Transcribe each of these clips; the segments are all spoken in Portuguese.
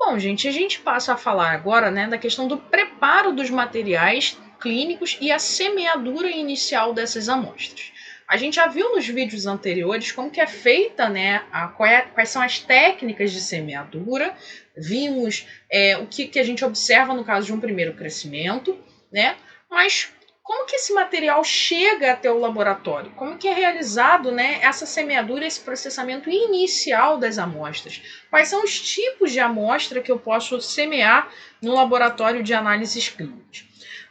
Bom, gente, a gente passa a falar agora, né, da questão do preparo dos materiais clínicos e a semeadura inicial dessas amostras. A gente já viu nos vídeos anteriores como que é feita, né, quais são as técnicas de semeadura, vimos o que a gente observa no caso de um primeiro crescimento, né, mas como que esse material chega até o laboratório? Como que é realizado, né, essa semeadura, esse processamento inicial das amostras? Quais são os tipos de amostra que eu posso semear no laboratório de análises clínicas?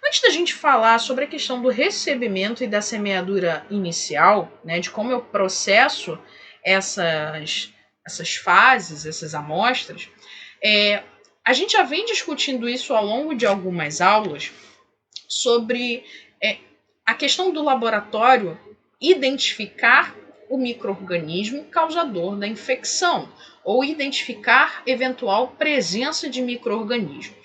Antes da gente falar sobre a questão do recebimento e da semeadura inicial, né, de como eu processo essas fases, essas amostras, a gente já vem discutindo isso ao longo de algumas aulas sobre a questão do laboratório identificar o micro-organismo causador da infecção ou identificar eventual presença de micro-organismos.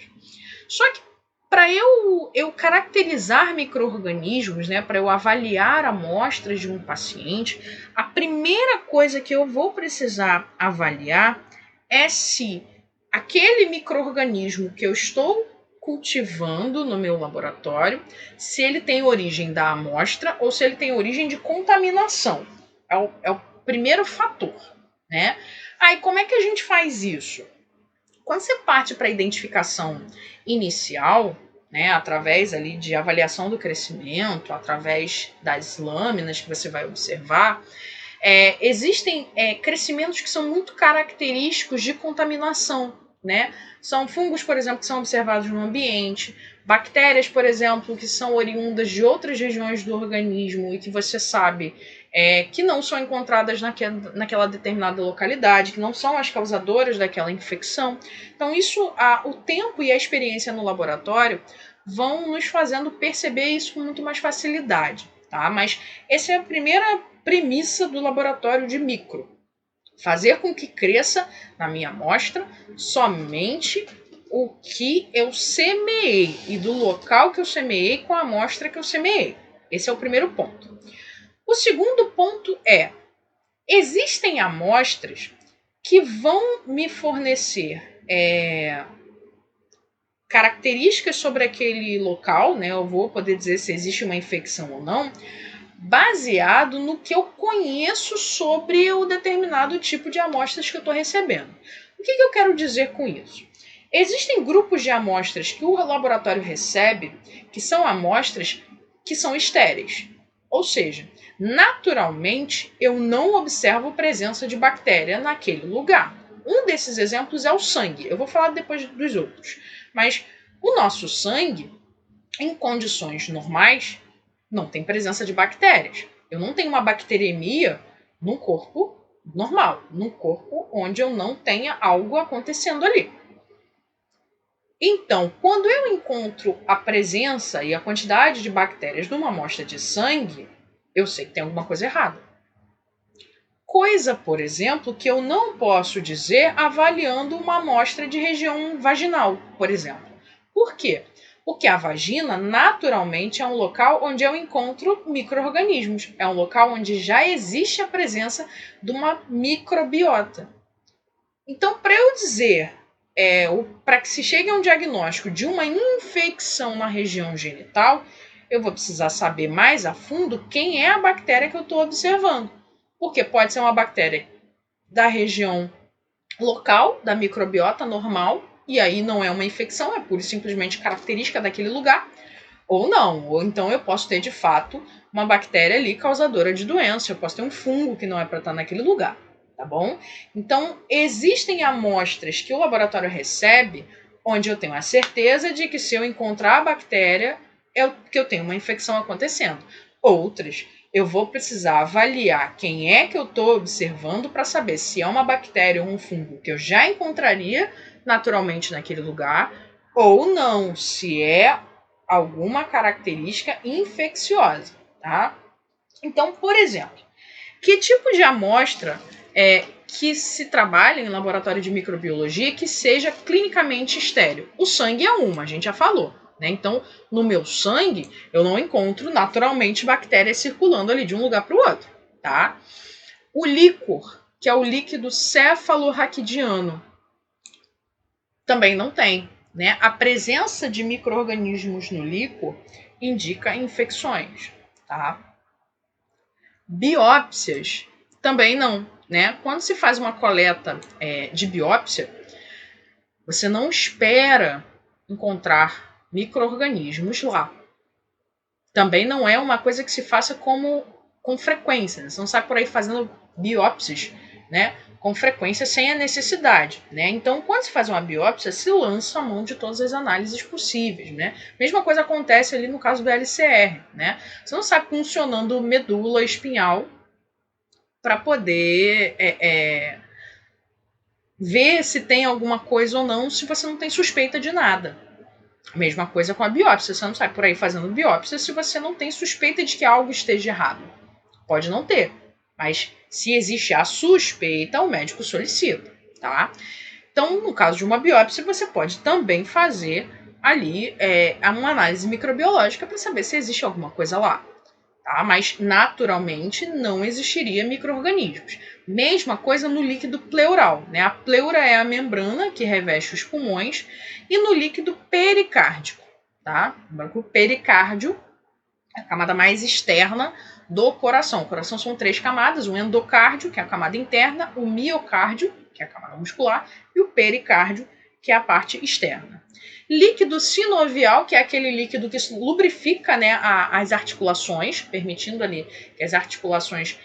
Só que para eu caracterizar micro-organismos, né, para eu avaliar amostras de um paciente, a primeira coisa que eu vou precisar avaliar é se aquele micro-organismo que eu estou cultivando no meu laboratório, se ele tem origem da amostra ou se ele tem origem de contaminação. É o primeiro fator, né? Aí, como é que a gente faz isso? Quando você parte para a identificação inicial, né, através ali de avaliação do crescimento, através das lâminas que você vai observar, existem crescimentos que são muito característicos de contaminação, né? São fungos, por exemplo, que são observados no ambiente, bactérias, por exemplo, que são oriundas de outras regiões do organismo e que você sabe que não são encontradas naquela determinada localidade, que não são as causadoras daquela infecção. Então, o tempo e a experiência no laboratório vão nos fazendo perceber isso com muito mais facilidade, tá? Mas essa é a primeira premissa do laboratório de micro. Fazer com que cresça na minha amostra somente o que eu semeei e do local que eu semeei com a amostra que eu semeei. Esse é o primeiro ponto. O segundo ponto existem amostras que vão me fornecer características sobre aquele local, né? Eu vou poder dizer se existe uma infecção ou não, baseado no que eu conheço sobre o determinado tipo de amostras que eu estou recebendo. O que eu quero dizer com isso? Existem grupos de amostras que o laboratório recebe que são amostras que são estéreis. Ou seja, naturalmente eu não observo presença de bactéria naquele lugar. Um desses exemplos é o sangue. Eu vou falar depois dos outros. Mas o nosso sangue, em condições normais, não tem presença de bactérias. Eu não tenho uma bacteremia num corpo normal, num corpo onde eu não tenha algo acontecendo ali. Então, quando eu encontro a presença e a quantidade de bactérias numa amostra de sangue, eu sei que tem alguma coisa errada. Coisa, por exemplo, que eu não posso dizer avaliando uma amostra de região vaginal, por exemplo. Por quê? Porque a vagina, naturalmente, é um local onde eu encontro micro-organismos. É um local onde já existe a presença de uma microbiota. Então, para eu dizer, para que se chegue a um diagnóstico de uma infecção na região genital, eu vou precisar saber mais a fundo quem é a bactéria que eu estou observando. Porque pode ser uma bactéria da região local, da microbiota normal, e aí não é uma infecção, é pura e simplesmente característica daquele lugar, ou não. Ou então eu posso ter, de fato, uma bactéria ali causadora de doença, eu posso ter um fungo que não é para estar naquele lugar, tá bom? Então, existem amostras que o laboratório recebe, onde eu tenho a certeza de que se eu encontrar a bactéria, que eu tenho uma infecção acontecendo. Outras, eu vou precisar avaliar quem é que eu estou observando para saber se é uma bactéria ou um fungo que eu já encontraria naturalmente naquele lugar ou não, se é alguma característica infecciosa, tá? Então, por exemplo, que tipo de amostra que se trabalha em laboratório de microbiologia que seja clinicamente estéril? O sangue é uma, a gente já falou. Né? Então, no meu sangue, eu não encontro naturalmente bactérias circulando ali de um lugar para o outro. Tá? O líquor, que é o líquido cefalorraquidiano, Também não tem, né? A presença de micro-organismos no líquor indica infecções, tá? Biópsias também não, né? Quando se faz uma coleta de biópsia, você não espera encontrar micro-organismos lá. Também não é uma coisa que se faça com frequência, né? Você não sai por aí fazendo biópsias, né? Com frequência sem a necessidade, né? Então, quando se faz uma biópsia, se lança a mão de todas as análises possíveis, né? Mesma coisa acontece ali no caso do LCR, né? Você não sai funcionando medula espinhal para poder ver se tem alguma coisa ou não, se você não tem suspeita de nada. A mesma coisa com a biópsia, você não sai por aí fazendo biópsia se você não tem suspeita de que algo esteja errado. Pode não ter, mas se existe a suspeita, o médico solicita, tá? Então, no caso de uma biópsia, você pode também fazer ali uma análise microbiológica para saber se existe alguma coisa lá. Tá? Mas, naturalmente, não existiria micro-organismos. Mesma coisa no líquido pleural, né? A pleura é a membrana que reveste os pulmões e no líquido pericárdico, tá? O pericárdio é a camada mais externa do coração. O coração são 3 camadas, o endocárdio, que é a camada interna, o miocárdio, que é a camada muscular, e o pericárdio, que é a parte externa. Líquido sinovial, que é aquele líquido que lubrifica, né, as articulações, permitindo ali que as articulações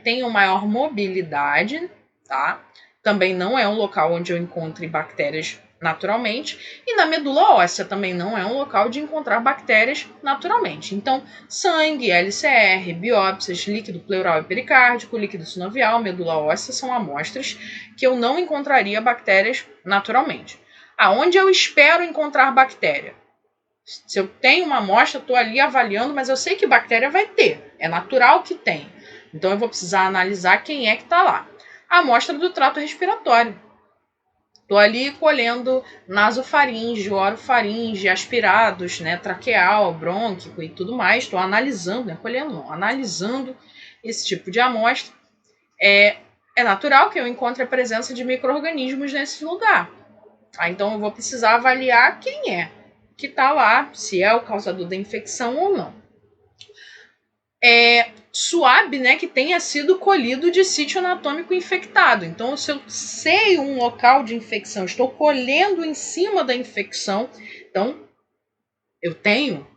tenham maior mobilidade, tá? Também não é um local onde eu encontre bactérias naturalmente, e na medula óssea também não é um local de encontrar bactérias naturalmente. Então, sangue, LCR, biópsias, líquido pleural e pericárdico, líquido sinovial, medula óssea são amostras que eu não encontraria bactérias naturalmente. Aonde eu espero encontrar bactéria? Se eu tenho uma amostra, estou ali avaliando, mas eu sei que bactéria vai ter. É natural que tem. Então eu vou precisar analisar quem é que está lá. A amostra do trato respiratório. Estou ali colhendo nasofaringe, orofaringe, aspirados, né, traqueal, brônquico e tudo mais. Estou analisando, né, colhendo não, analisando esse tipo de amostra. É natural que eu encontre a presença de micro-organismos nesse lugar. Então eu vou precisar avaliar quem é que está lá, se é o causador da infecção ou não. Suave, né, que tenha sido colhido de sítio anatômico infectado. Então, se eu sei um local de infecção, estou colhendo em cima da infecção, então eu tenho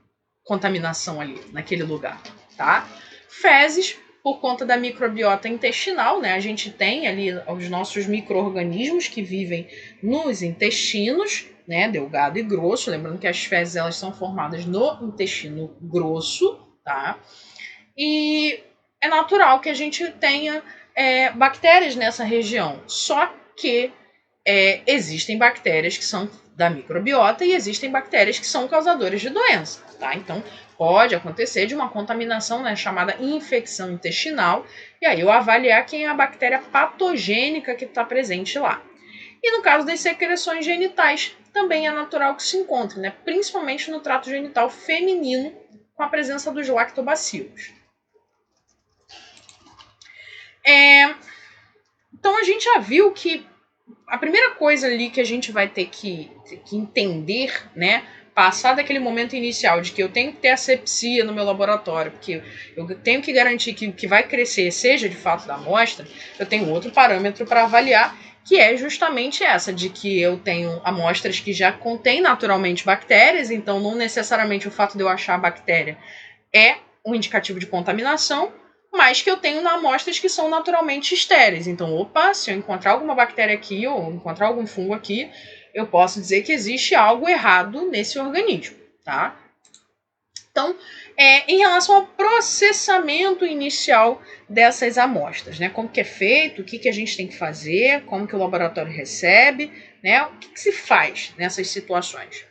contaminação ali naquele lugar, tá? Fezes, por conta da microbiota intestinal, né? A gente tem ali os nossos micro-organismos que vivem nos intestinos, né? Delgado e grosso. Lembrando que as fezes elas são formadas no intestino grosso, tá? E é natural que a gente tenha bactérias nessa região. Só que existem bactérias que são da microbiota e existem bactérias que são causadoras de doença, tá? Então, pode acontecer de uma contaminação, né, chamada infecção intestinal, e aí eu avaliar quem é a bactéria patogênica que está presente lá. E no caso das secreções genitais, também é natural que se encontre, né, principalmente no trato genital feminino, com a presença dos lactobacilos. Então, a gente já viu que a primeira coisa ali que a gente vai ter que entender, né, passar daquele momento inicial de que eu tenho que ter asepsia no meu laboratório, porque eu tenho que garantir que o que vai crescer seja de fato da amostra, eu tenho outro parâmetro para avaliar, que é justamente essa, de que eu tenho amostras que já contêm naturalmente bactérias, então não necessariamente o fato de eu achar a bactéria é um indicativo de contaminação, mas que eu tenho amostras que são naturalmente estéreis. Então, opa, se eu encontrar alguma bactéria aqui ou encontrar algum fungo aqui, eu posso dizer que existe algo errado nesse organismo, tá? Então, em relação ao processamento inicial dessas amostras, né? Como que é feito, o que a gente tem que fazer, como que o laboratório recebe, né? O que se faz nessas situações?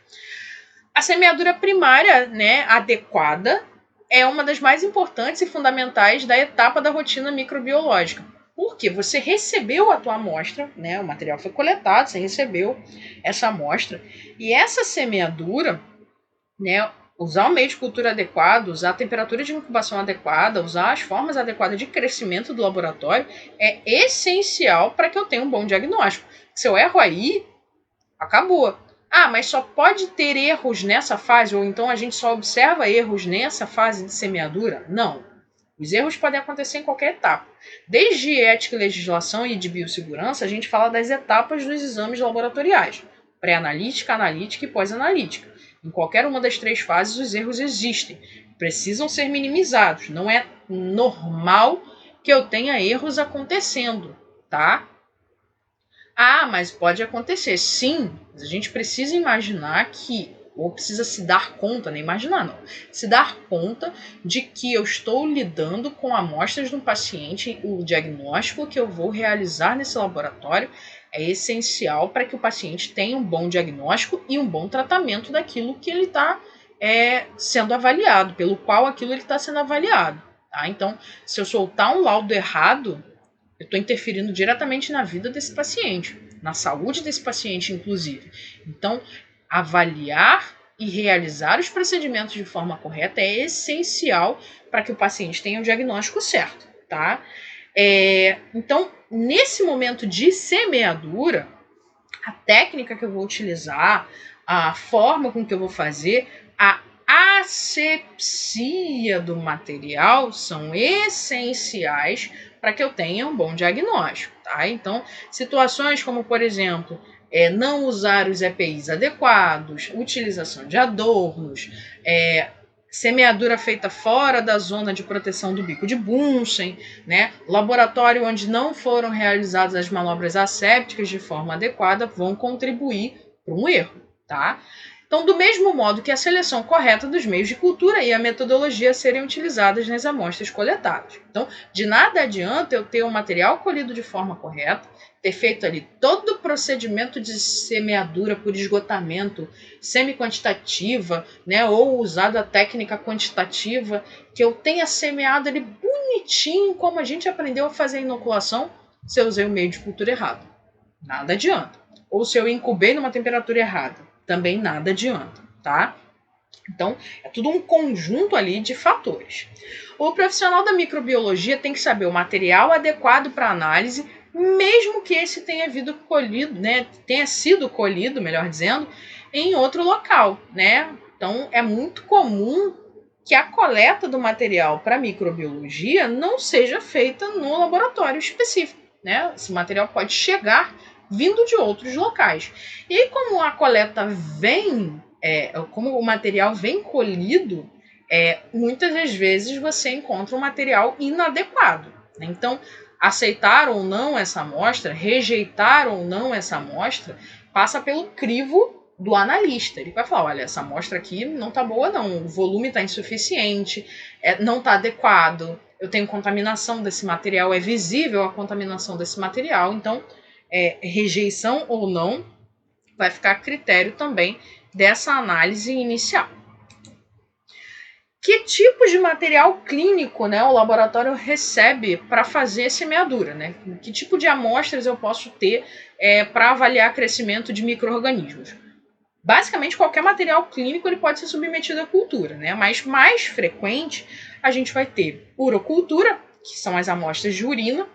A semeadura primária, né, adequada, é uma das mais importantes e fundamentais da etapa da rotina microbiológica. Porque você recebeu a tua amostra, né, o material foi coletado, você recebeu essa amostra, e essa semeadura, né, usar o meio de cultura adequado, usar a temperatura de incubação adequada, usar as formas adequadas de crescimento do laboratório é essencial para que eu tenha um bom diagnóstico. Se eu erro aí, Acabou. Ah, mas só pode ter erros nessa fase, ou então a gente só observa erros nessa fase de semeadura? Não. Os erros podem acontecer em qualquer etapa. Desde ética e legislação e de biossegurança, a gente fala das etapas dos exames laboratoriais: pré-analítica, analítica e pós-analítica. Em qualquer uma das três fases, os erros existem. Precisam ser minimizados. Não é normal que eu tenha erros acontecendo, tá? Ah, mas pode acontecer. Sim, mas a gente precisa imaginar que, ou precisa se dar conta, nem imaginar não, se dar conta de que eu estou lidando com amostras de um paciente, o diagnóstico que eu vou realizar nesse laboratório é essencial para que o paciente tenha um bom diagnóstico e um bom tratamento daquilo que ele está sendo avaliado, pelo qual aquilo ele está sendo avaliado. Tá? Então, se eu soltar um laudo errado, eu estou interferindo diretamente na vida desse paciente, na saúde desse paciente, inclusive. Então, avaliar e realizar os procedimentos de forma correta é essencial para que o paciente tenha o diagnóstico certo, tá? Então, nesse momento de semeadura, a técnica que eu vou utilizar, a forma com que eu vou fazer, a asepsia do material são essenciais para que eu tenha um bom diagnóstico, tá? Então, situações como, por exemplo, não usar os EPIs adequados, utilização de adornos, semeadura feita fora da zona de proteção do bico de Bunsen, né? Laboratório onde não foram realizadas as manobras assépticas de forma adequada vão contribuir para um erro, tá? Então, do mesmo modo que a seleção correta dos meios de cultura e a metodologia serem utilizadas nas amostras coletadas. Então, de nada adianta eu ter o material colhido de forma correta, ter feito ali todo o procedimento de semeadura por esgotamento semi-quantitativa, né, ou usado a técnica quantitativa, que eu tenha semeado ali bonitinho, como a gente aprendeu a fazer a inoculação, se eu usei o meio de cultura errado. Nada adianta. Ou se eu incubei numa temperatura errada, também nada adianta, tá? Então, é tudo um conjunto ali de fatores. O profissional da microbiologia tem que saber o material adequado para análise, mesmo que esse tenha sido colhido, melhor dizendo, em outro local, né? Então, é muito comum que a coleta do material para microbiologia não seja feita no laboratório específico, né? Esse material pode chegar vindo de outros locais. E aí, como a coleta vem, como o material vem colhido, muitas das vezes você encontra um material inadequado, né? Então, aceitar ou não essa amostra, rejeitar ou não essa amostra, passa pelo crivo do analista. Ele vai falar, olha, essa amostra aqui não está boa não, o volume está insuficiente, não está adequado, eu tenho contaminação desse material, é visível a contaminação desse material, então rejeição ou não vai ficar a critério também dessa análise inicial. Que tipo de material clínico, né, o laboratório recebe para fazer semeadura? Né? Que tipo de amostras eu posso ter para avaliar crescimento de micro-organismos? Basicamente, qualquer material clínico ele pode ser submetido à cultura, né? Mas mais frequente, a gente vai ter urocultura, que são as amostras de urina,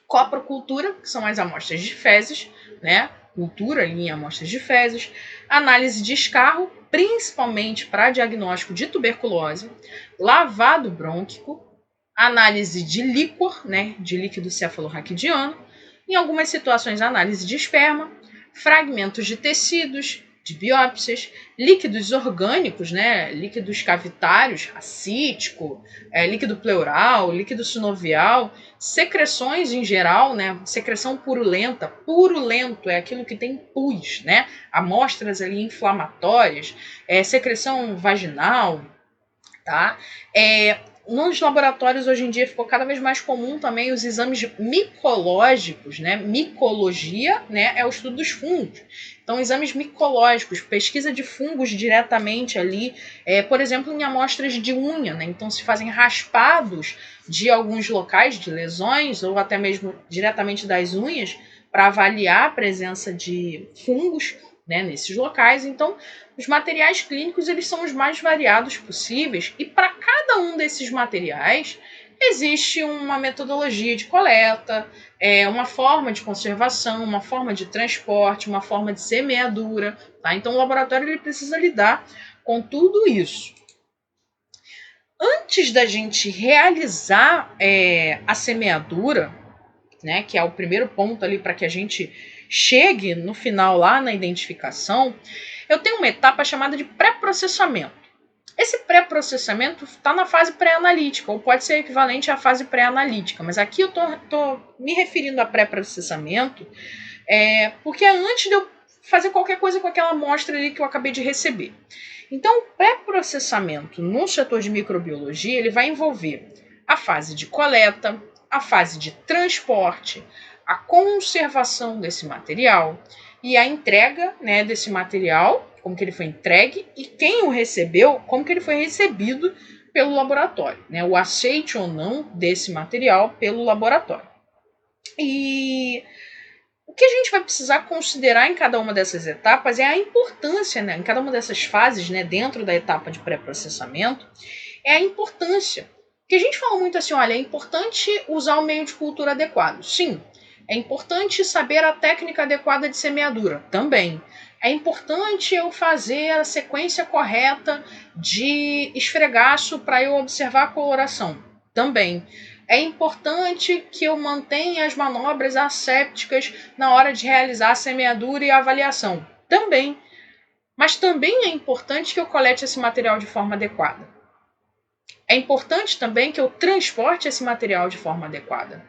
coprocultura, que são as amostras de fezes, né? Cultura em amostras de fezes, análise de escarro, principalmente para diagnóstico de tuberculose, lavado brônquico, análise de líquor, né? De líquido cefalorraquidiano, em algumas situações, análise de esperma, fragmentos de tecidos, de biópsias, líquidos orgânicos, né? Líquidos cavitários, acítico, líquido pleural, líquido sinovial, secreções em geral, né? Secreção purulenta. Purulento é aquilo que tem pus, né? Amostras ali inflamatórias, secreção vaginal, tá? Nos laboratórios hoje em dia ficou cada vez mais comum também os exames micológicos, né? Micologia, né, é o estudo dos fungos. Então, exames micológicos, pesquisa de fungos diretamente ali, por exemplo, em amostras de unha, né? Então, se fazem raspados de alguns locais de lesões ou até mesmo diretamente das unhas para avaliar a presença de fungos, né, nesses locais. Então, os materiais clínicos eles são os mais variados possíveis e para cada um desses materiais existe uma metodologia de coleta, uma forma de conservação, uma forma de transporte, uma forma de semeadura. Tá? Então, o laboratório ele precisa lidar com tudo isso. Antes da gente realizar a semeadura, né, que é o primeiro ponto ali para que a gente chegue no final lá na identificação, eu tenho uma etapa chamada de pré-processamento. Esse pré-processamento está na fase pré-analítica, ou pode ser equivalente à fase pré-analítica, mas aqui eu estou me referindo a pré-processamento porque é antes de eu fazer qualquer coisa com aquela amostra ali que eu acabei de receber. Então, o pré-processamento no setor de microbiologia ele vai envolver a fase de coleta, a fase de transporte, a conservação desse material e a entrega, né, desse material, como que ele foi entregue e quem o recebeu, como que ele foi recebido pelo laboratório, né, o aceite ou não desse material pelo laboratório. E o que a gente vai precisar considerar em cada uma dessas etapas é a importância, né, em cada uma dessas fases, né, dentro da etapa de pré-processamento, é a importância. Porque a gente fala muito assim, olha, é importante usar o meio de cultura adequado. Sim. É importante saber a técnica adequada de semeadura. Também. É importante eu fazer a sequência correta de esfregaço para eu observar a coloração. Também. É importante que eu mantenha as manobras assépticas na hora de realizar a semeadura e a avaliação. Também. Mas também é importante que eu colete esse material de forma adequada. É importante também que eu transporte esse material de forma adequada.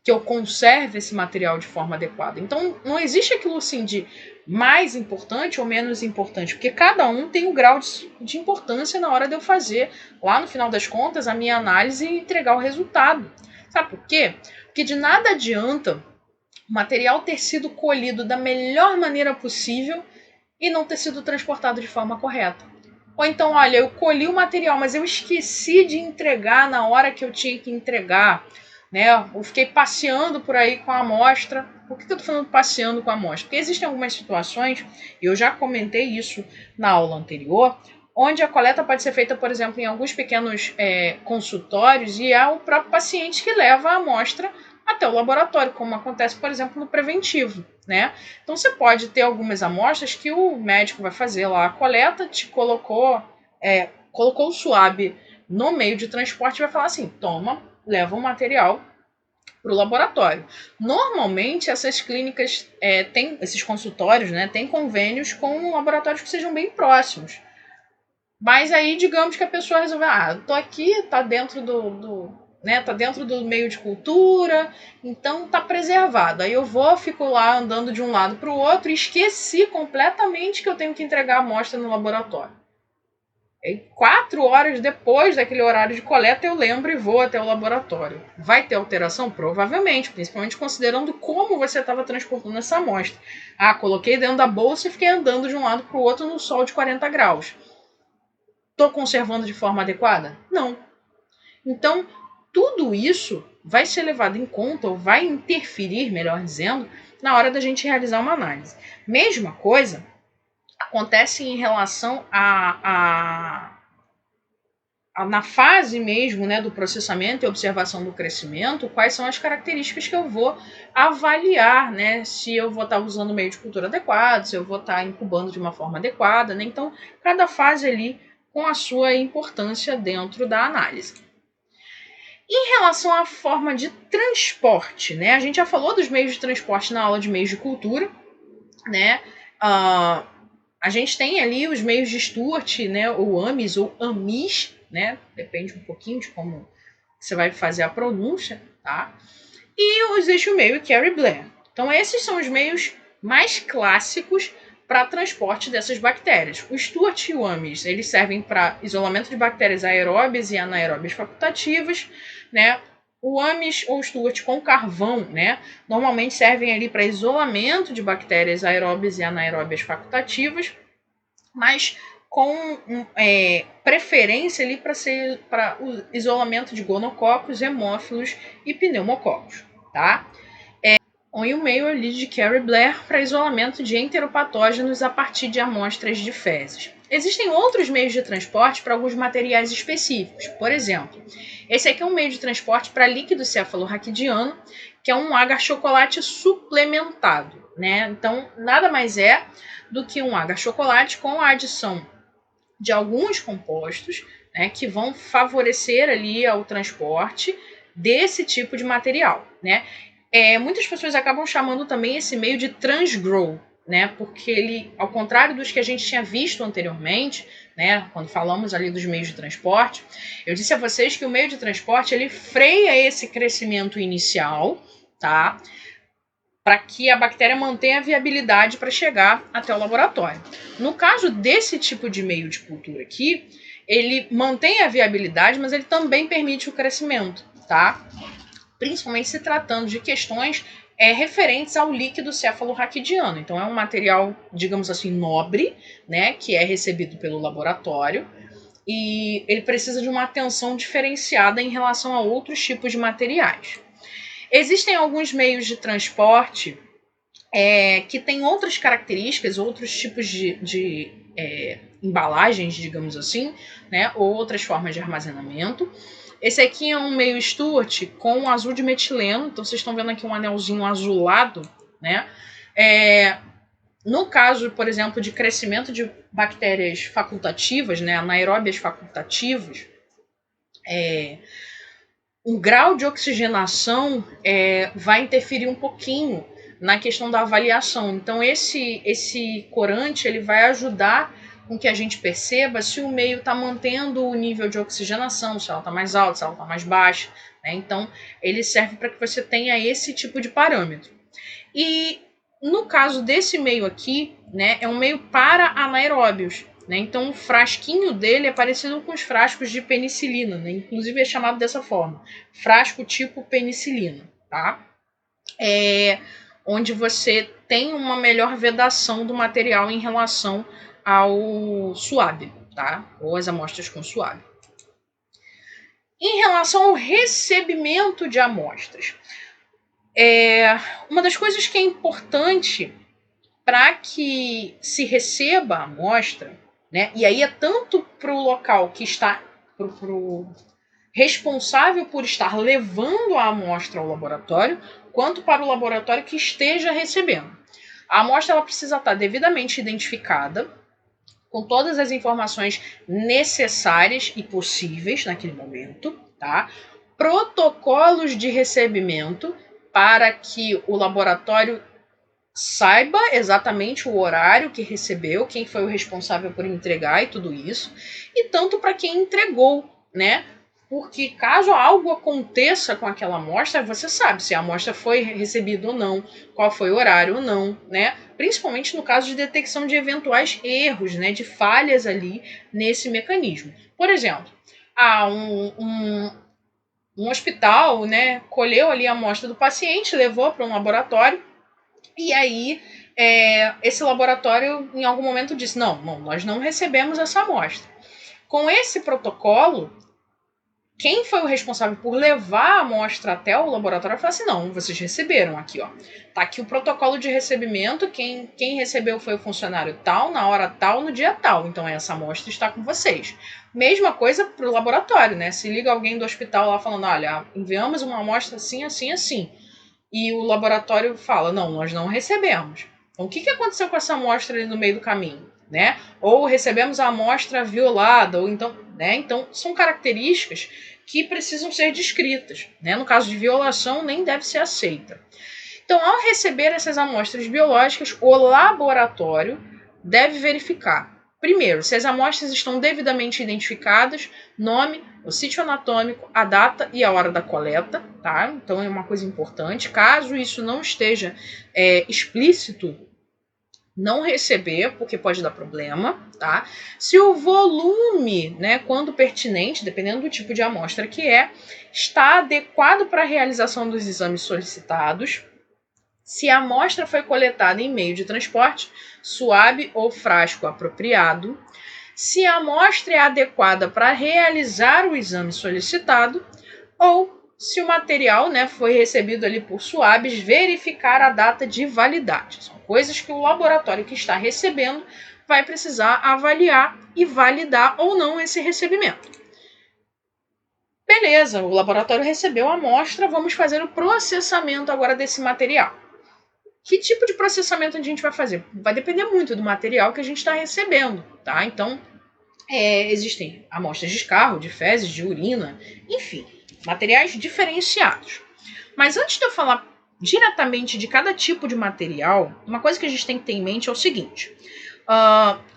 Que eu conserve esse material de forma adequada. Então, não existe aquilo assim de mais importante ou menos importante, porque cada um tem um grau de importância na hora de eu fazer, lá no final das contas, a minha análise e entregar o resultado. Sabe por quê? Porque de nada adianta o material ter sido colhido da melhor maneira possível e não ter sido transportado de forma correta. Ou então, olha, eu colhi o material, mas eu esqueci de entregar na hora que eu tinha que entregar. Né? Eu fiquei passeando por aí com a amostra. Por que eu estou falando passeando com a amostra? Porque existem algumas situações, e eu já comentei isso na aula anterior, onde a coleta pode ser feita, por exemplo, em alguns pequenos consultórios e é o próprio paciente que leva a amostra até o laboratório, como acontece, por exemplo, no preventivo. Né? Então você pode ter algumas amostras que o médico vai fazer lá a coleta, te colocou o suave no meio de transporte e vai falar assim, toma, leva o material para o laboratório. Normalmente essas clínicas esses consultórios, né, têm convênios com laboratórios que sejam bem próximos. Mas aí, digamos que a pessoa resolve, eu tô aqui, tá dentro tá dentro do meio de cultura, então tá preservado. Aí eu fico lá andando de um lado para o outro e esqueci completamente que eu tenho que entregar a amostra no laboratório. E 4 horas depois daquele horário de coleta eu lembro e vou até o laboratório. Vai ter alteração? Provavelmente, principalmente considerando como você estava transportando essa amostra. Coloquei dentro da bolsa e fiquei andando de um lado para o outro no sol de 40 graus. Estou conservando de forma adequada? Não. Então, tudo isso vai ser levado em conta, ou vai interferir, melhor dizendo, na hora da gente realizar uma análise. Mesma coisa acontece em relação na fase mesmo, né, do processamento e observação do crescimento, quais são as características que eu vou avaliar, né, se eu vou estar usando o meio de cultura adequado, se eu vou estar incubando de uma forma adequada, né, então cada fase ali com a sua importância dentro da análise. Em relação à forma de transporte, né, a gente já falou dos meios de transporte na aula de meios de cultura, né, a gente tem ali os meios de Stuart, né, ou AMIS ou AMIS, né, depende um pouquinho de como você vai fazer a pronúncia, tá? E existe o meio Carey Blair. Então esses são os meios mais clássicos para transporte dessas bactérias. O Stuart e o AMIS, eles servem para isolamento de bactérias aeróbias e anaeróbias facultativas, né? O AMIS ou Stuart com carvão, né, normalmente servem ali para isolamento de bactérias aeróbias e anaeróbias facultativas, mas com preferência ali para o isolamento de gonococos, hemófilos e pneumococos, tá? e o meio ali de Carey Blair para isolamento de enteropatógenos a partir de amostras de fezes. Existem outros meios de transporte para alguns materiais específicos. Por exemplo, esse aqui é um meio de transporte para líquido cefalorraquidiano, que é um agar-chocolate suplementado, né? Então, nada mais é do que um agar-chocolate com a adição de alguns compostos, né, que vão favorecer ali ao transporte desse tipo de material, né? Muitas pessoas acabam chamando também esse meio de transgrow, né? Porque ele, ao contrário dos que a gente tinha visto anteriormente, né? Quando falamos ali dos meios de transporte, eu disse a vocês que o meio de transporte ele freia esse crescimento inicial, tá? Para que a bactéria mantenha a viabilidade para chegar até o laboratório. No caso desse tipo de meio de cultura aqui, ele mantém a viabilidade, mas ele também permite o crescimento, tá? Principalmente se tratando de questões referentes ao líquido cefalorraquidiano. Então, é um material, digamos assim, nobre, né, que é recebido pelo laboratório, e ele precisa de uma atenção diferenciada em relação a outros tipos de materiais. Existem alguns meios de transporte que têm outras características, outros tipos de embalagens, digamos assim, né, ou outras formas de armazenamento. Esse aqui é um meio Stuart com azul de metileno, então vocês estão vendo aqui um anelzinho azulado, né? No caso, por exemplo, de crescimento de bactérias facultativas, né, anaeróbias facultativas, o grau de oxigenação vai interferir um pouquinho na questão da avaliação. Então, esse corante ele vai ajudar com que a gente perceba se o meio está mantendo o nível de oxigenação, se ela está mais alta, se ela está mais baixa, né? Então, ele serve para que você tenha esse tipo de parâmetro. E no caso desse meio aqui, né, é um meio para anaeróbios. Né? Então, o frasquinho dele é parecido com os frascos de penicilina, né? Inclusive é chamado dessa forma, frasco tipo penicilina, tá? Onde você tem uma melhor vedação do material em relação ao suave, tá? Ou as amostras com suave. Em relação ao recebimento de amostras, uma das coisas que é importante para que se receba a amostra, né? E aí é tanto para o local que está pro responsável por estar levando a amostra ao laboratório, quanto para o laboratório que esteja recebendo. A amostra ela precisa estar devidamente identificada, com todas as informações necessárias e possíveis naquele momento, tá? Protocolos de recebimento para que o laboratório saiba exatamente o horário que recebeu, quem foi o responsável por entregar e tudo isso, e tanto para quem entregou, né? Porque caso algo aconteça com aquela amostra, você sabe se a amostra foi recebida ou não, qual foi o horário ou não, né? Principalmente no caso de detecção de eventuais erros, né? De falhas ali nesse mecanismo. Por exemplo, um hospital, né? Colheu ali a amostra do paciente, levou para um laboratório, e aí, esse laboratório, em algum momento, disse: não, nós não recebemos essa amostra. Com esse protocolo, quem foi o responsável por levar a amostra até o laboratório falou assim: não, vocês receberam aqui, ó. Tá aqui o protocolo de recebimento. Quem recebeu foi o funcionário tal, na hora tal, no dia tal. Então, essa amostra está com vocês. Mesma coisa para o laboratório, né? Se liga alguém do hospital lá falando: olha, enviamos uma amostra assim, assim, assim. E o laboratório fala: não, nós não recebemos. Então, o que aconteceu com essa amostra ali no meio do caminho? Né? Ou recebemos a amostra violada, ou então, né? Então, são características que precisam ser descritas. Né? No caso de violação, nem deve ser aceita. Então, ao receber essas amostras biológicas, o laboratório deve verificar, primeiro, se as amostras estão devidamente identificadas, nome, o sítio anatômico, a data e a hora da coleta, tá? Então é uma coisa importante. Caso isso não esteja explícito, não receber, porque pode dar problema, tá? Se o volume, né, quando pertinente, dependendo do tipo de amostra que está adequado para a realização dos exames solicitados, se a amostra foi coletada em meio de transporte, suave ou frasco apropriado, se a amostra é adequada para realizar o exame solicitado ou se o material, né, foi recebido ali por SWABs, verificar a data de validade. São coisas que o laboratório que está recebendo vai precisar avaliar e validar ou não esse recebimento. Beleza, o laboratório recebeu a amostra, vamos fazer o processamento agora desse material. Que tipo de processamento a gente vai fazer? Vai depender muito do material que a gente está recebendo, tá? Então, existem amostras de escarro, de fezes, de urina, enfim, materiais diferenciados. Mas antes de eu falar diretamente de cada tipo de material, uma coisa que a gente tem que ter em mente é o seguinte: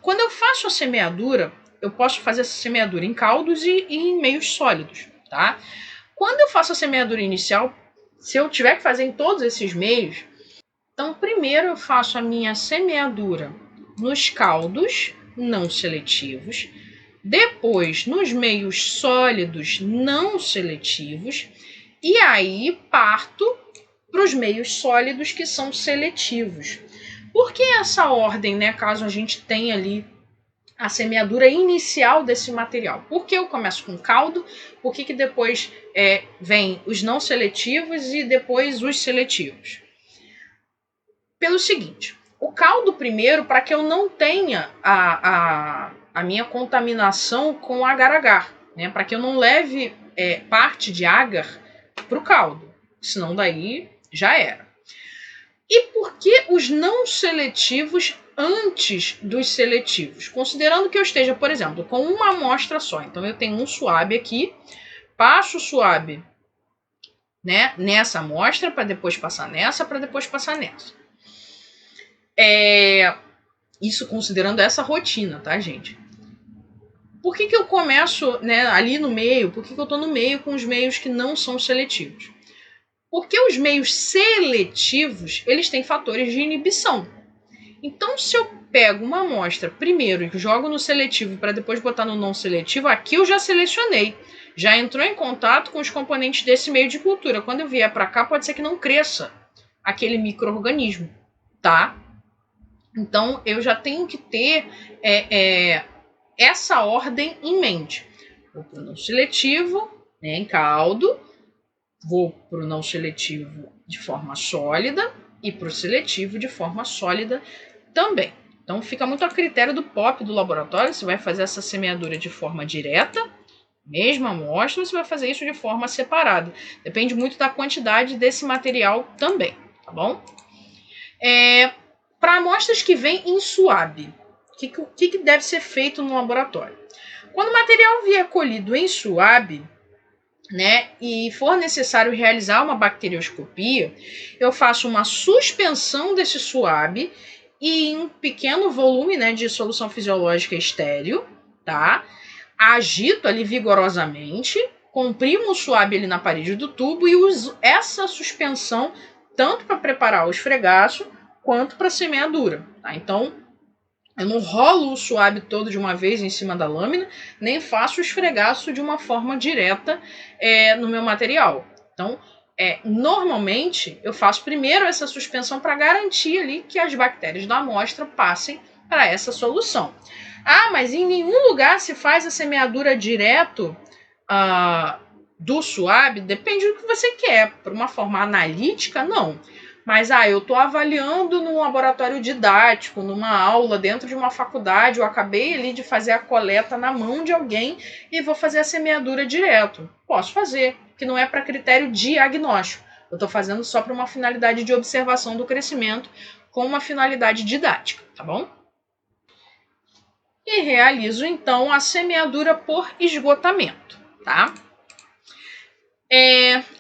quando eu faço a semeadura, eu posso fazer essa semeadura em caldos e em meios sólidos, tá? Quando eu faço a semeadura inicial, se eu tiver que fazer em todos esses meios, então primeiro eu faço a minha semeadura nos caldos não seletivos, depois nos meios sólidos não seletivos, e aí parto para os meios sólidos que são seletivos. Por que essa ordem, né, caso a gente tenha ali a semeadura inicial desse material? Por que eu começo com caldo? Por que depois vem os não seletivos e depois os seletivos? Pelo seguinte, o caldo primeiro, para que eu não tenha a minha contaminação com agar-agar, né? Para que eu não leve parte de agar para o caldo, senão daí já era. E por que os não seletivos antes dos seletivos? Considerando que eu esteja, por exemplo, com uma amostra só. Então eu tenho um SWAB aqui, passo o SWAB, né, nessa amostra, para depois passar nessa, para depois passar nessa. Isso considerando essa rotina, tá, gente? Por que eu começo, né, ali no meio? Por que eu estou no meio com os meios que não são seletivos? Porque os meios seletivos, eles têm fatores de inibição. Então, se eu pego uma amostra primeiro e jogo no seletivo para depois botar no não seletivo, aqui eu já selecionei. Já entrou em contato com os componentes desse meio de cultura. Quando eu vier para cá, pode ser que não cresça aquele micro-organismo, tá? Então, eu já tenho que ter essa ordem em mente. Vou para o não seletivo, né, em caldo, vou para o não seletivo de forma sólida e para o seletivo de forma sólida também. Então, fica muito a critério do POP do laboratório, se vai fazer essa semeadura de forma direta, mesma amostra, ou se vai fazer isso de forma separada. Depende muito da quantidade desse material também, tá bom? Para amostras que vêm em SWAB, o que deve ser feito no laboratório? Quando o material vier colhido em SWAB, né, e for necessário realizar uma bacterioscopia, eu faço uma suspensão desse SWAB em um pequeno volume, né, de solução fisiológica estéril, tá? Agito ali vigorosamente, comprimo o SWAB ali na parede do tubo e uso essa suspensão tanto para preparar o esfregaço quanto para semeadura, tá? Então, eu não rolo o SWAB todo de uma vez em cima da lâmina, nem faço o esfregaço de uma forma direta no meu material. Então, normalmente, eu faço primeiro essa suspensão para garantir ali que as bactérias da amostra passem para essa solução. Ah, mas em nenhum lugar se faz a semeadura direto do SWAB? Depende do que você quer. Para uma forma analítica, não. Mas eu estou avaliando num laboratório didático, numa aula dentro de uma faculdade, eu acabei ali de fazer a coleta na mão de alguém e vou fazer a semeadura direto. Posso fazer, que não é para critério diagnóstico. Eu estou fazendo só para uma finalidade de observação do crescimento, com uma finalidade didática, tá bom? E realizo, então, a semeadura por esgotamento, tá?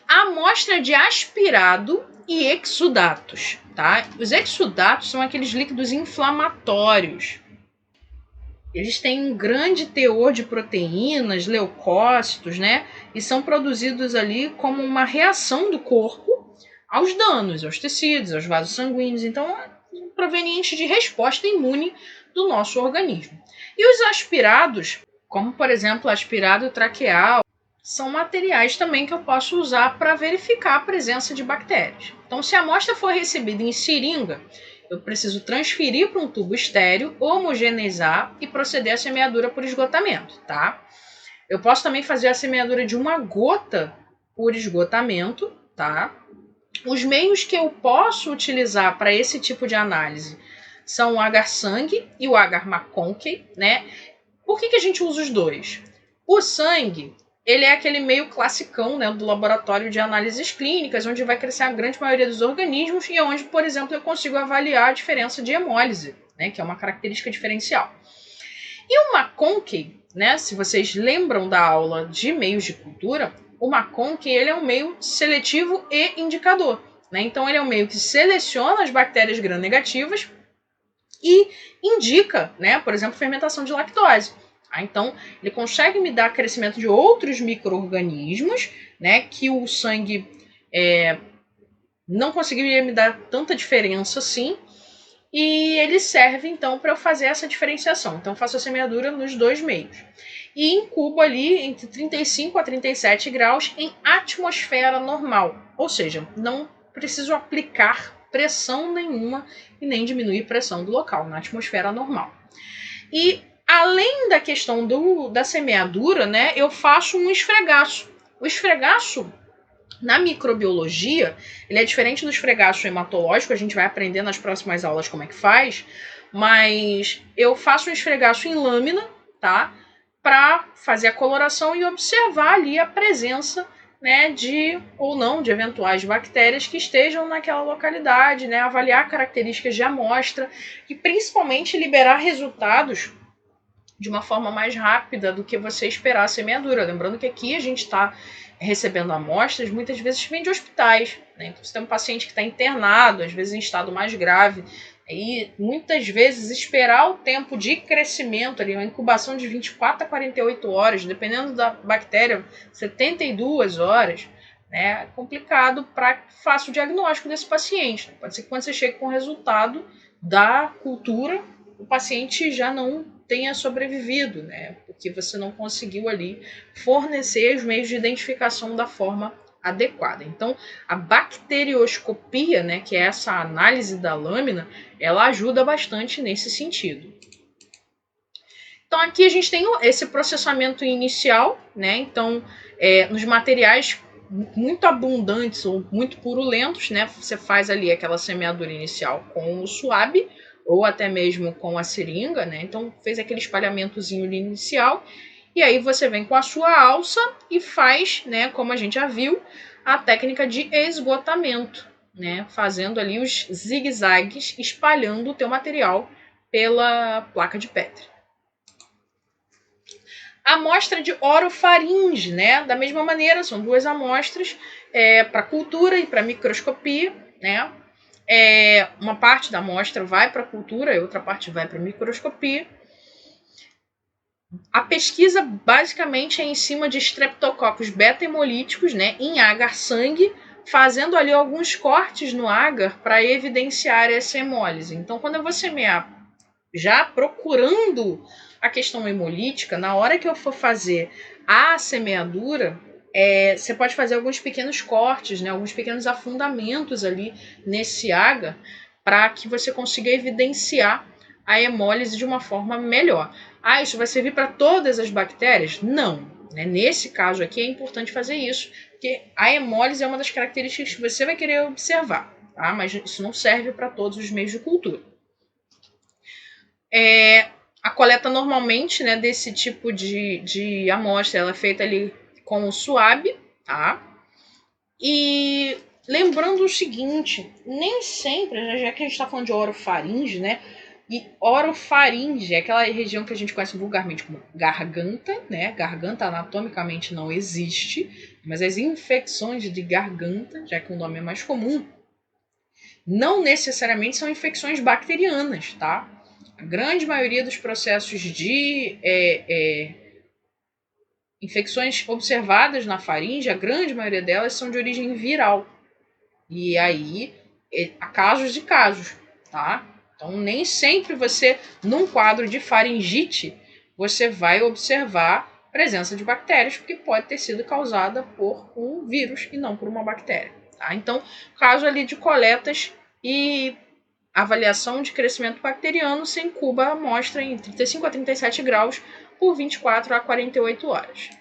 A amostra de aspirado e exudatos, tá? Os exudatos são aqueles líquidos inflamatórios. Eles têm um grande teor de proteínas, leucócitos, né? E são produzidos ali como uma reação do corpo aos danos, aos tecidos, aos vasos sanguíneos. Então, é proveniente de resposta imune do nosso organismo. E os aspirados, como por exemplo aspirado traqueal, são materiais também que eu posso usar para verificar a presença de bactérias. Então, se a amostra for recebida em seringa, eu preciso transferir para um tubo estéril, homogeneizar e proceder à semeadura por esgotamento, tá? Eu posso também fazer a semeadura de uma gota por esgotamento, tá? Os meios que eu posso utilizar para esse tipo de análise são o agar-sangue e o agar-McConkey, né? Por que a gente usa os dois? O sangue, ele é aquele meio classicão, né, do laboratório de análises clínicas, onde vai crescer a grande maioria dos organismos e onde, por exemplo, eu consigo avaliar a diferença de hemólise, né, que é uma característica diferencial. E o McConkey, né, se vocês lembram da aula de meios de cultura, o McConkey ele é um meio seletivo e indicador. Né? Então, ele é um meio que seleciona as bactérias gram-negativas e indica, né, por exemplo, fermentação de lactose. Então, ele consegue me dar crescimento de outros micro-organismos, né, que o sangue não conseguiria me dar tanta diferença assim, e ele serve, então, para eu fazer essa diferenciação. Então, eu faço a semeadura nos dois meios. E incubo ali entre 35 a 37 graus em atmosfera normal. Ou seja, não preciso aplicar pressão nenhuma e nem diminuir pressão do local, na atmosfera normal. E além da questão da semeadura, né, eu faço um esfregaço. O esfregaço, na microbiologia, ele é diferente do esfregaço hematológico, a gente vai aprender nas próximas aulas como é que faz, mas eu faço um esfregaço em lâmina, tá? Para fazer a coloração e observar ali a presença, né, de ou não de eventuais bactérias que estejam naquela localidade, né, avaliar características de amostra e principalmente liberar resultados de uma forma mais rápida do que você esperar a semeadura. Lembrando que aqui a gente está recebendo amostras, muitas vezes vem de hospitais. Né? Então, você tem um paciente que está internado, às vezes em estado mais grave, e muitas vezes esperar o tempo de crescimento, ali, uma incubação de 24 a 48 horas, dependendo da bactéria, 72 horas, né? É complicado para fazer o diagnóstico desse paciente. Pode ser que quando você chegue com o resultado da cultura, o paciente já não tenha sobrevivido, né? Porque você não conseguiu ali fornecer os meios de identificação da forma adequada. Então, a bacterioscopia, né, que é essa análise da lâmina, ela ajuda bastante nesse sentido. Então, aqui a gente tem esse processamento inicial, né? Então, nos materiais muito abundantes ou muito purulentos, né? Você faz ali aquela semeadura inicial com o suave ou até mesmo com a seringa, né? Então, fez aquele espalhamentozinho inicial e aí você vem com a sua alça e faz, né, como a gente já viu, a técnica de esgotamento, né? Fazendo ali os zigue-zagues, espalhando o teu material pela placa de Petri. A amostra de orofaringe, né? Da mesma maneira, são duas amostras para cultura e para microscopia, né? Uma parte da amostra vai para cultura e outra parte vai para microscopia. A pesquisa basicamente é em cima de streptococcus beta-hemolíticos, né, em agar-sangue, fazendo ali alguns cortes no agar para evidenciar essa hemólise. Então, quando eu vou semear já procurando a questão hemolítica, na hora que eu for fazer a semeadura, você pode fazer alguns pequenos cortes, né, alguns pequenos afundamentos ali nesse agar para que você consiga evidenciar a hemólise de uma forma melhor. Ah, isso vai servir para todas as bactérias? Não. Né? Nesse caso aqui é importante fazer isso, porque a hemólise é uma das características que você vai querer observar, tá? Mas isso não serve para todos os meios de cultura. A coleta normalmente, né, desse tipo de amostra ela é feita ali com o suave, tá? E lembrando o seguinte, nem sempre, já que a gente está falando de orofaringe, né? E orofaringe é aquela região que a gente conhece vulgarmente como garganta, né? Garganta anatomicamente não existe, mas as infecções de garganta, já que o nome é mais comum, não necessariamente são infecções bacterianas, tá? A grande maioria dos processos de infecções observadas na faringe, a grande maioria delas são de origem viral. E aí, há casos e casos, tá? Então, nem sempre você, num quadro de faringite, você vai observar presença de bactérias, porque pode ter sido causada por um vírus e não por uma bactéria. Tá? Então, caso ali de coletas e avaliação de crescimento bacteriano, se incuba a amostra em 35 a 37 graus por 24 a 48 horas.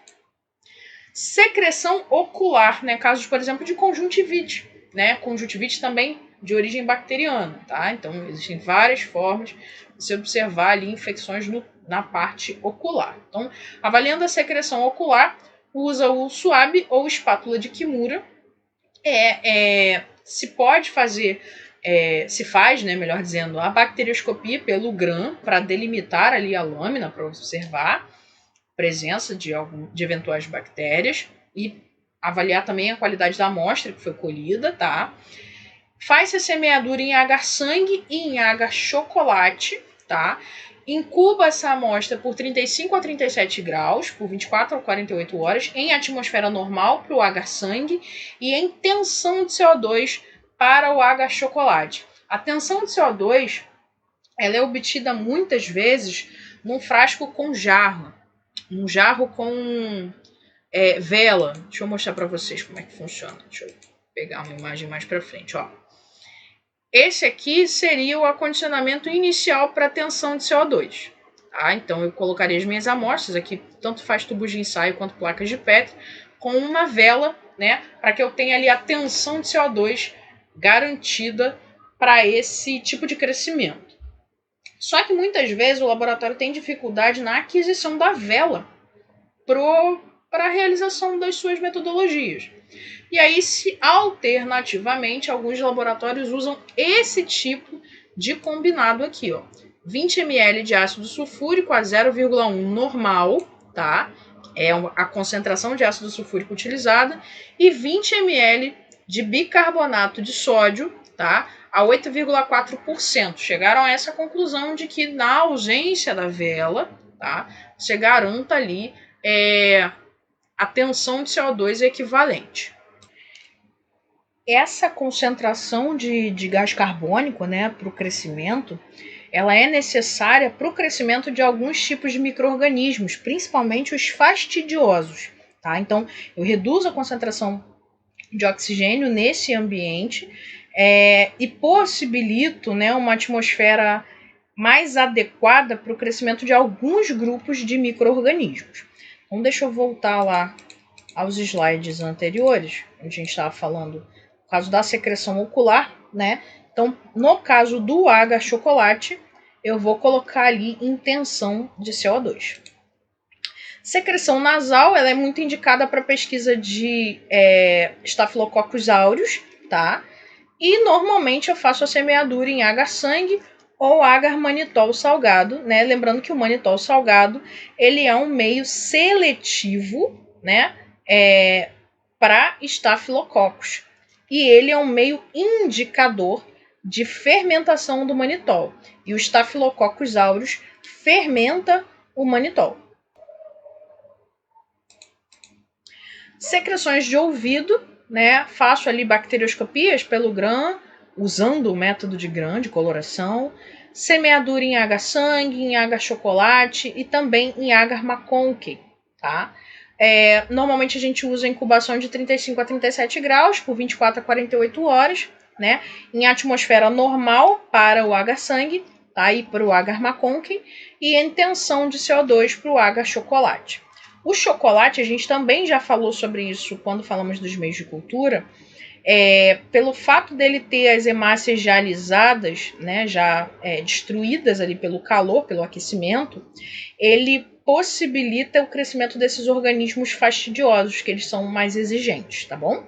Secreção ocular, né? Casos, por exemplo, de conjuntivite, né? Conjuntivite também de origem bacteriana, tá? Então, existem várias formas de você observar ali infecções na parte ocular. Então, avaliando a secreção ocular, usa o SWAB ou espátula de Kimura. Se pode fazer, se faz, né, melhor dizendo, a bacterioscopia pelo GRAM para delimitar ali a lâmina, para observar a presença de eventuais bactérias e avaliar também a qualidade da amostra que foi colhida, tá? Faz-se a semeadura em agar-sangue e em agar-chocolate, tá? Incuba essa amostra por 35 a 37 graus, por 24 a 48 horas, em atmosfera normal para o agar-sangue e em tensão de CO2 para o agar-chocolate. A tensão de CO2 ela é obtida muitas vezes num frasco com jarro, um jarro com vela. Deixa eu mostrar para vocês como é que funciona. Deixa eu pegar uma imagem mais para frente, ó. Esse aqui seria o acondicionamento inicial para a tensão de CO2. Tá? Então, eu colocaria as minhas amostras aqui, tanto faz tubos de ensaio quanto placas de Petri, com uma vela, né, para que eu tenha ali a tensão de CO2 garantida para esse tipo de crescimento. Só que muitas vezes o laboratório tem dificuldade na aquisição da vela para a realização das suas metodologias. E aí, alternativamente, alguns laboratórios usam esse tipo de combinado aqui, ó. 20 ml de ácido sulfúrico a 0,1 normal, tá? É a concentração de ácido sulfúrico utilizada. E 20 ml de bicarbonato de sódio, tá? A 8,4%. Chegaram a essa conclusão de que na ausência da vela, tá? Você garanta ali a tensão de CO2 equivalente. Essa concentração de gás carbônico, né, para o crescimento, ela é necessária para o crescimento de alguns tipos de micro-organismos, principalmente os fastidiosos. Tá? Então, eu reduzo a concentração de oxigênio nesse ambiente e possibilito, né, uma atmosfera mais adequada para o crescimento de alguns grupos de micro-organismos. Então, deixa eu voltar lá aos slides anteriores, onde a gente estava falando no caso da secreção ocular, né? Então, no caso do agar-chocolate, eu vou colocar ali em tensão de CO2. Secreção nasal, ela é muito indicada para pesquisa de Staphylococcus aureus, tá? E normalmente eu faço a semeadura em agar-sangue ou agar-manitol salgado, né? Lembrando que o manitol salgado, ele é um meio seletivo, né? Para Staphylococcus. E ele é um meio indicador de fermentação do manitol. E o Staphylococcus aureus fermenta o manitol. Secreções de ouvido, né? Faço ali bacterioscopias pelo GRAM, usando o método de GRAM, de coloração. Semeadura em agar-sangue, em agar-chocolate e também em agar-McConkey, tá? Normalmente a gente usa incubação de 35 a 37 graus por 24 a 48 horas, né? Em atmosfera normal para o agar-sangue, tá? E para o agar-McConkey, e em tensão de CO2 para o agar-chocolate. O chocolate, a gente também já falou sobre isso quando falamos dos meios de cultura, pelo fato dele ter as hemácias já alisadas, né, já destruídas ali pelo calor, pelo aquecimento, ele possibilita o crescimento desses organismos fastidiosos, que eles são mais exigentes, tá bom?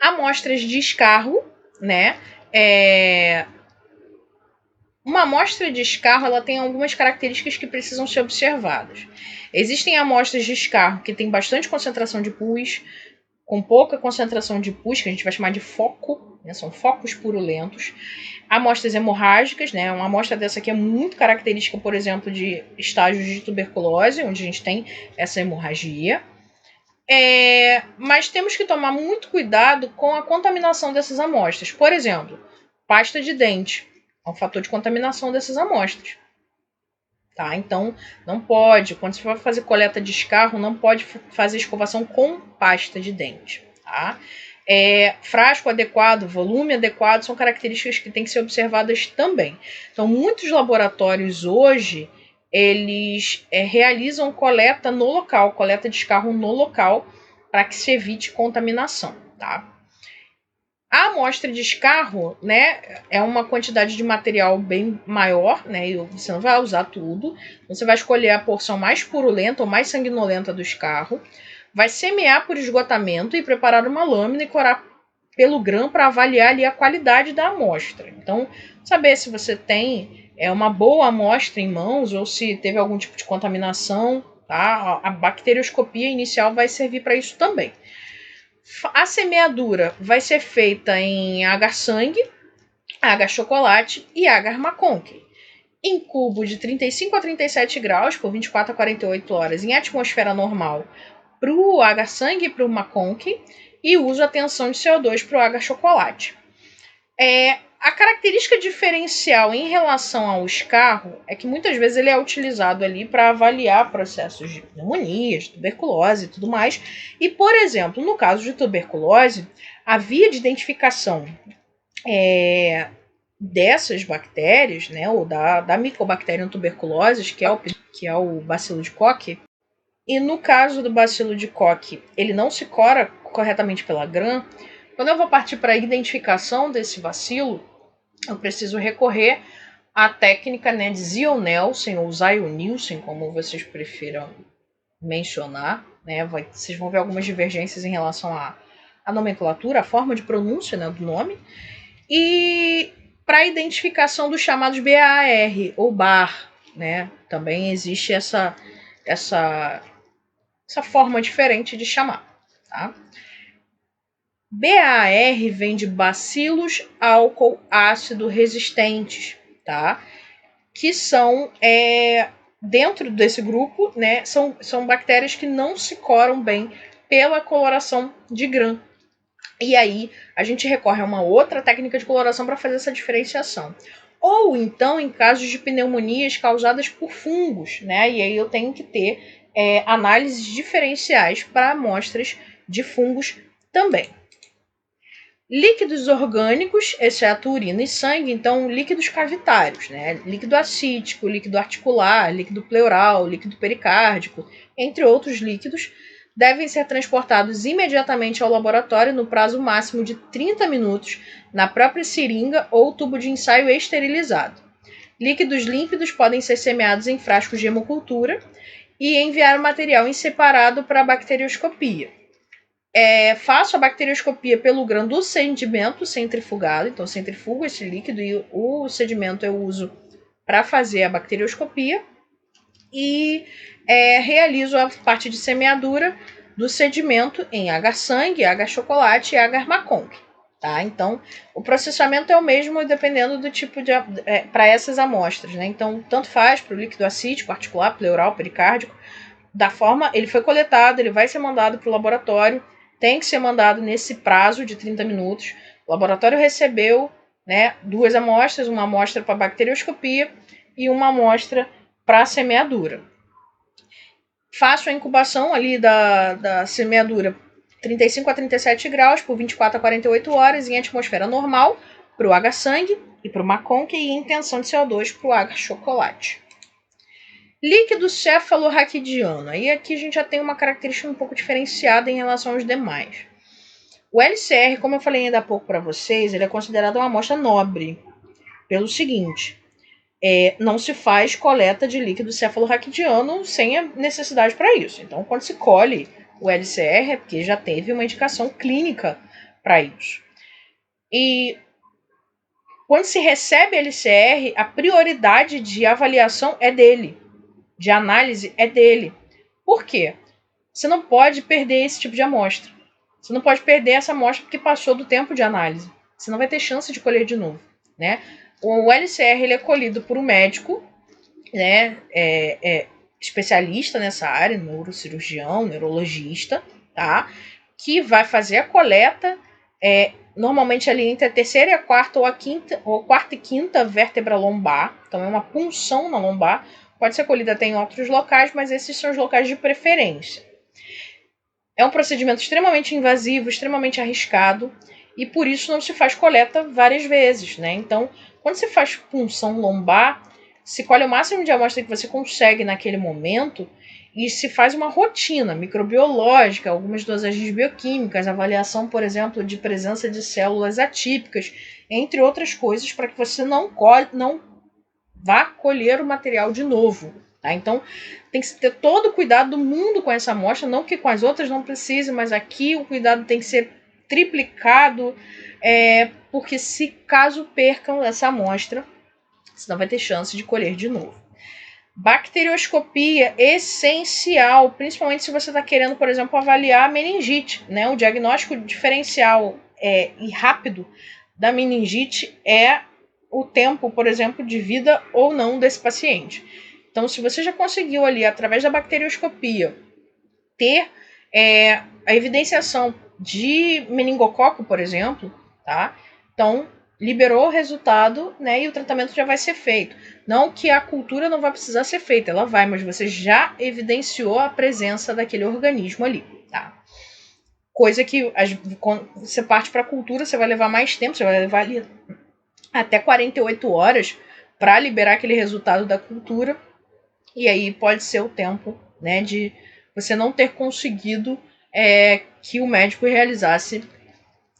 Amostras de escarro, né? Uma amostra de escarro, ela tem algumas características que precisam ser observadas. Existem amostras de escarro que têm bastante concentração de pus, com pouca concentração de pus, que a gente vai chamar de foco, né? São focos purulentos. Amostras hemorrágicas, né? Uma amostra dessa aqui é muito característica, por exemplo, de estágios de tuberculose, onde a gente tem essa hemorragia. Mas temos que tomar muito cuidado com a contaminação dessas amostras. Por exemplo, pasta de dente é um fator de contaminação dessas amostras. Tá? Então, não pode, quando você for fazer coleta de escarro, não pode fazer escovação com pasta de dente. Tá? Frasco adequado, volume adequado, são características que têm que ser observadas também. Então, muitos laboratórios hoje, eles realizam coleta no local, coleta de escarro no local, para que se evite contaminação, tá? A amostra de escarro, né, é uma quantidade de material bem maior, né, e você não vai usar tudo. Você vai escolher a porção mais purulenta ou mais sanguinolenta do escarro, vai semear por esgotamento e preparar uma lâmina e corar pelo grão para avaliar ali a qualidade da amostra. Então, saber se você tem uma boa amostra em mãos ou se teve algum tipo de contaminação, tá? A bacterioscopia inicial vai servir para isso também. A semeadura vai ser feita em agar-sangue, agar-chocolate e agar-maconque, em cubo de 35 a 37 graus por 24 a 48 horas em atmosfera normal para o agar-sangue e para o maconque, e uso a tensão de CO2 para o agar-chocolate. A característica diferencial em relação ao escarro é que muitas vezes ele é utilizado ali para avaliar processos de pneumonia, de tuberculose e tudo mais. E, por exemplo, no caso de tuberculose, a via de identificação dessas bactérias, né, ou da Mycobacterium tuberculosis, que é o bacilo de Koch, e no caso do bacilo de Koch, ele não se cora corretamente pela Gram. Quando eu vou partir para a identificação desse bacilo, eu preciso recorrer à técnica, né, de Zio-Nielsen ou Zio-Nielsen, como vocês prefiram mencionar, né? Vocês vão ver algumas divergências em relação à nomenclatura, a forma de pronúncia, né, do nome. E para a identificação dos chamados BAR ou BAR, né? Também existe essa forma diferente de chamar, tá? BAR vem de bacilos álcool ácido resistentes, tá? Que são, dentro desse grupo, né, são bactérias que não se coram bem pela coloração de Gram. E aí a gente recorre a uma outra técnica de coloração para fazer essa diferenciação. Ou então em casos de pneumonias causadas por fungos, né? E aí eu tenho que ter análises diferenciais para amostras de fungos também. Líquidos orgânicos, exceto urina e sangue, então líquidos cavitários, né? Líquido acítico, líquido articular, líquido pleural, líquido pericárdico, entre outros líquidos, devem ser transportados imediatamente ao laboratório no prazo máximo de 30 minutos na própria seringa ou tubo de ensaio esterilizado. Líquidos límpidos podem ser semeados em frascos de hemocultura e enviar o material em separado para a bacterioscopia. Faço a bacterioscopia pelo grão do sedimento centrifugado, então centrifugo esse líquido e o sedimento eu uso para fazer a bacterioscopia e realizo a parte de semeadura do sedimento em agar-sangue, agar-chocolate e agar-maconque, tá? Então, o processamento é o mesmo dependendo do tipo de para essas amostras, né? Então, tanto faz para o líquido acítico, articular, pleural, pericárdico, da forma ele foi coletado, ele vai ser mandado para o laboratório. Tem que ser mandado nesse prazo de 30 minutos. O laboratório recebeu, né, 2 amostras, uma amostra para bacterioscopia e uma amostra para semeadura. Faço a incubação ali da semeadura 35 a 37 graus por 24 a 48 horas em atmosfera normal para o agar-sangue e para o maconque e em tensão de CO2 para o agar-chocolate. Líquido cefalorraquidiano. Aí aqui a gente já tem uma característica um pouco diferenciada em relação aos demais. O LCR, como eu falei ainda há pouco para vocês, ele é considerado uma amostra nobre. Pelo seguinte, não se faz coleta de líquido cefalorraquidiano sem a necessidade para isso. Então, quando se colhe o LCR, é porque já teve uma indicação clínica para isso. E quando se recebe LCR, a prioridade de avaliação é dele. De análise é dele. Por quê? Você não pode perder esse tipo de amostra. Você não pode perder essa amostra porque passou do tempo de análise. Você não vai ter chance de colher de novo, né? O LCR ele é colhido por um médico, né? Especialista nessa área, neurocirurgião, neurologista, tá? Que vai fazer a coleta, normalmente ali entre a terceira e a quarta ou a quarta e quinta vértebra lombar. Então é uma punção na lombar. Pode ser colhida até em outros locais, mas esses são os locais de preferência. É um procedimento extremamente invasivo, extremamente arriscado, e por isso não se faz coleta várias vezes, né? Então, quando se faz punção lombar, se colhe o máximo de amostra que você consegue naquele momento e se faz uma rotina microbiológica, algumas dosagens bioquímicas, avaliação, por exemplo, de presença de células atípicas, entre outras coisas, para que você não vá colher o material de novo. Tá? Então, tem que ter todo o cuidado do mundo com essa amostra, não que com as outras não precise, mas aqui o cuidado tem que ser triplicado, porque se caso percam essa amostra, você não vai ter chance de colher de novo. Bacterioscopia essencial, principalmente se você está querendo, por exemplo, avaliar a meningite. Né? O diagnóstico diferencial e rápido da meningite é o tempo, por exemplo, de vida ou não desse paciente. Então, se você já conseguiu ali, através da bacterioscopia, ter a evidenciação de meningococo, por exemplo, tá? Então, liberou o resultado, né, e o tratamento já vai ser feito. Não que a cultura não vai precisar ser feita, ela vai, mas você já evidenciou a presença daquele organismo ali, tá? Coisa que quando você parte para a cultura, você vai levar mais tempo, você vai levar ali até 48 horas para liberar aquele resultado da cultura, e aí pode ser o tempo, né, de você não ter conseguido que o médico realizasse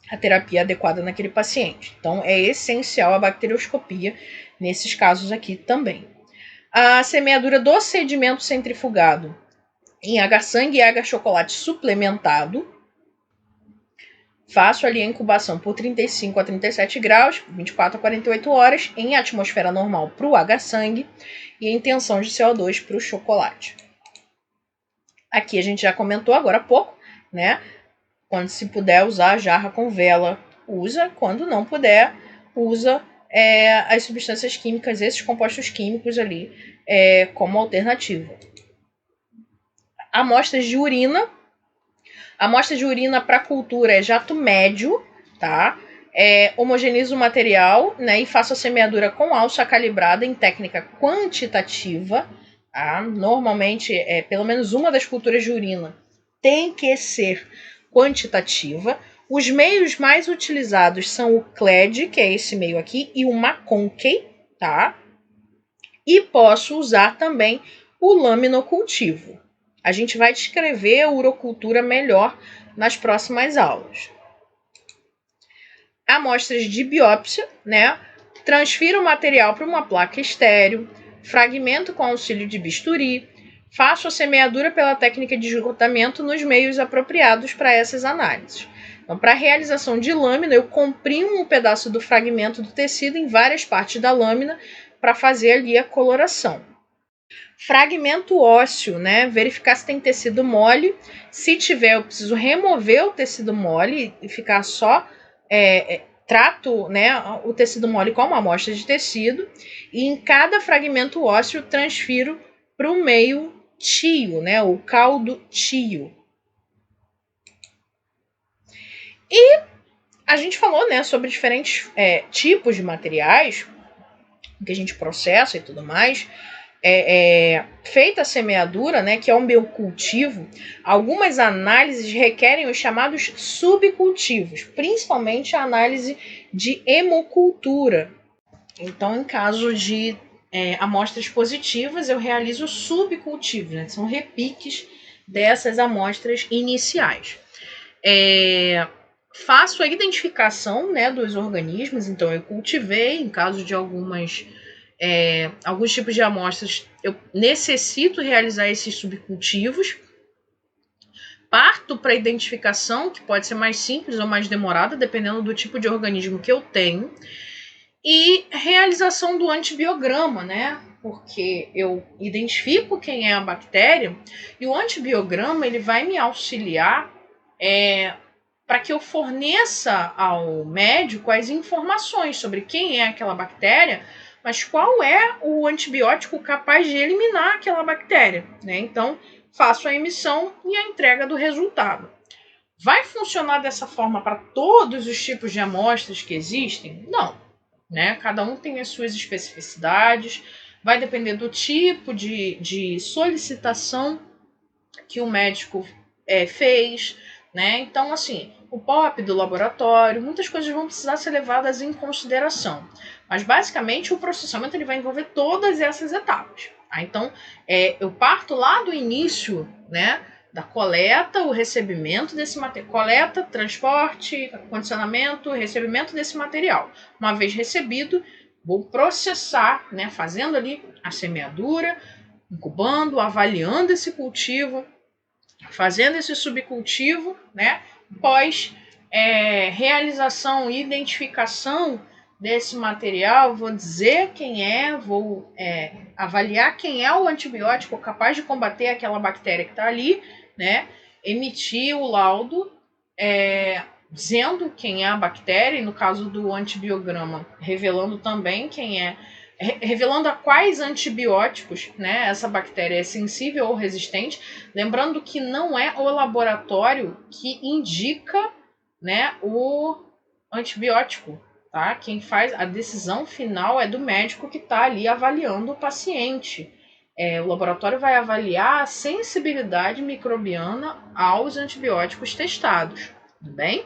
a terapia adequada naquele paciente. Então, é essencial a bacterioscopia nesses casos aqui também. A semeadura do sedimento centrifugado em H-sangue e H-chocolate suplementado. Faço ali a incubação por 35 a 37 graus, 24 a 48 horas, em atmosfera normal para o H-sangue e em tensão de CO2 para o chocolate. Aqui a gente já comentou agora há pouco, né? Quando se puder usar a jarra com vela, usa. Quando não puder, usa as substâncias químicas, esses compostos químicos ali, como alternativa. Amostras de urina. Amostra de urina para cultura é jato médio, tá? Homogenizo o material, né, e faço a semeadura com alça calibrada em técnica quantitativa. Tá? Normalmente, pelo menos uma das culturas de urina tem que ser quantitativa. Os meios mais utilizados são o CLED, que é esse meio aqui, e o McConkey, tá? E posso usar também o laminocultivo. A gente vai descrever a urocultura melhor nas próximas aulas. Amostras de biópsia, né? Transfiro o material para uma placa estéreo, fragmento com auxílio de bisturi, faço a semeadura pela técnica de esgotamento nos meios apropriados para essas análises. Então, para a realização de lâmina, eu comprimo um pedaço do fragmento do tecido em várias partes da lâmina para fazer ali a coloração. Fragmento ósseo, né? Verificar se tem tecido mole. Se tiver, eu preciso remover o tecido mole e ficar só... trato, né, o tecido mole com uma amostra de tecido. E em cada fragmento ósseo, transfiro para o meio tio, né? O caldo tio. E a gente falou, né, sobre diferentes tipos de materiais que a gente processa e tudo mais. Feita a semeadura, né, que é o meu cultivo, algumas análises requerem os chamados subcultivos, principalmente a análise de hemocultura. Então, em caso de amostras positivas, eu realizo subcultivos, né, que são repiques dessas amostras iniciais. Faço a identificação, né, dos organismos, então eu cultivei, em caso de alguns tipos de amostras, eu necessito realizar esses subcultivos. Parto para a identificação, que pode ser mais simples ou mais demorada, dependendo do tipo de organismo que eu tenho. E realização do antibiograma, né? Porque eu identifico quem é a bactéria e o antibiograma ele vai me auxiliar para que eu forneça ao médico as informações sobre quem é aquela bactéria, mas qual é o antibiótico capaz de eliminar aquela bactéria, né? Então, faço a emissão e a entrega do resultado. Vai funcionar dessa forma para todos os tipos de amostras que existem? Não, né? Cada um tem as suas especificidades, vai depender do tipo de solicitação que o médico fez, né? Então, assim, o POP do laboratório, muitas coisas vão precisar ser levadas em consideração. Mas basicamente o processamento ele vai envolver todas essas etapas. Tá? Então eu parto lá do início, né, da coleta, o recebimento desse material, coleta, transporte, condicionamento, recebimento desse material. Uma vez recebido, vou processar, né, fazendo ali a semeadura, incubando, avaliando esse cultivo, fazendo esse subcultivo, né, pós realização e identificação desse material, vou dizer quem é, vou avaliar quem é o antibiótico capaz de combater aquela bactéria que está ali, né? Emitir o laudo dizendo quem é a bactéria, e no caso do antibiograma, revelando também quem é, revelando a quais antibióticos, né, essa bactéria é sensível ou resistente. Lembrando que não é o laboratório que indica, né, o antibiótico, tá? Quem faz a decisão final é do médico que está ali avaliando o paciente. O laboratório vai avaliar a sensibilidade microbiana aos antibióticos testados, tudo bem?